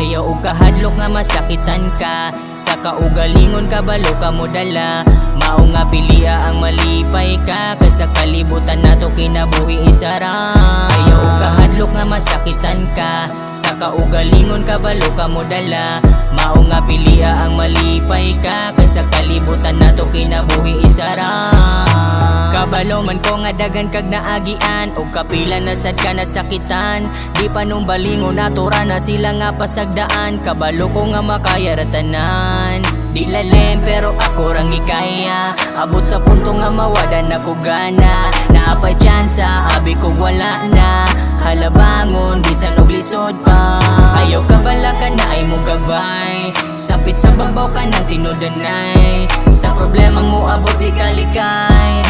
Ayaw og kahadlok nga masakitan ka, sa kaugalingon kabalo ka mo dala. Mao nga pilia ang malipay ka, kay sa kalibutan nato kinabuhi isa ra. Ayaw og kahadlok nga masakitan ka, sa kaugalingon kabalo ka mo dala. Mao nga pilia ang malipay ka, kay sa kalibutan nato kinabuhi isa ra. Kabalo man ko nga dagan kag naagian, og kapila na sad ka nasakitan. Di pa nung balingon natura na sila nga pasagdaan. Kabalo ko nga makaya ratanan. Di lalim pero ako rang ikaya, abot sa punto nga mawadan ako gana. Naapay tsansa, abi ko wala na. Halabangon, bisan og lisod pa. Ayaw kabala ka na ay mong gabay, sapit sa babaw ka ng tinudanay. Sa problema mo abot di kalikay,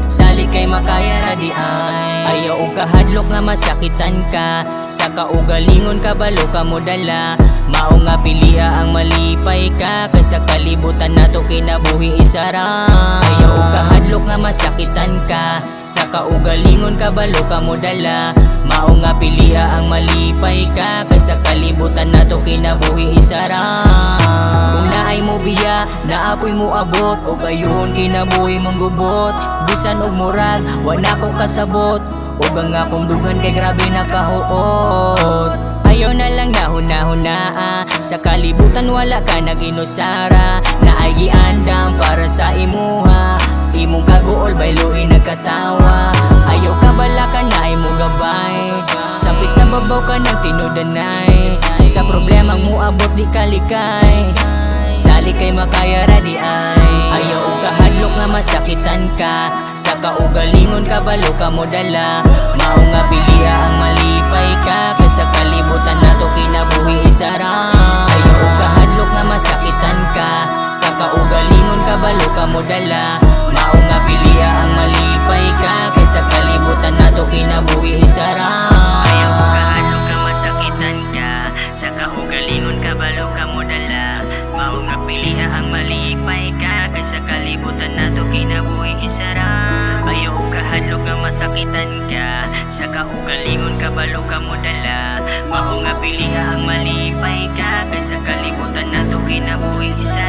sali kay makaya ra di ay. Ayaw og kahadlok nga masakitan ka, sa kaugalingon kabalo ka mo dala. Mao nga pilia ang malipay ka, kay sa kalibutan nato kinabuhi isa ra. Ayaw og kahadlok nga masakitan ka, sa kaugalingon kabalo ka mo dala. Mao nga pilia ang malipay ka, kay sa kalibutan nato kinabuhi isa ra. Kung naay mo biya, naapoy mo abot, o gayon kinabuhi mong gubot. Bisan og murag, wala ko kasabot, og ang akong dugan kay grabe nakahuot. Ayaw na lang nahuna-hunaa, sa kalibutan wala ka naginusara. Na ay giandam para sa imuha, imong kaguol bayloy nagkatawa. Ayaw kabala ka na ay mo gabay, sapit sa babaw ka ng tinudanay. Sa problema mo abot di kalikay, sali kay makaya ra di ay. Ayaw og kahadlok nga masakitan ka, sa kaugalingon kabalo ka mo dala. Mao nga pilia ang malipay ka, kay sa kalibutan nato kinabuhi isa ra. Ayaw og kahadlok nga masakitan ka, sa kaugalingon kabalo ka mo dala. Mao nga pilia ang malipay ka, kay sa kalibutan nato kinabuhi isa ra. Ayaw og kahadlok nga masakitan ka, sa kaugalingon kabalo ka mo dala. Mao nga pilia ang malipay ka, kay sa kalibutan nato kinabuhi isa ra. Ayaw og kahadlok nga masakitan ka, sa kaugalingon kabalo ka mo dala. Mao nga pilia ang malipay ka, kay sa kalibutan nato kinabuhi isa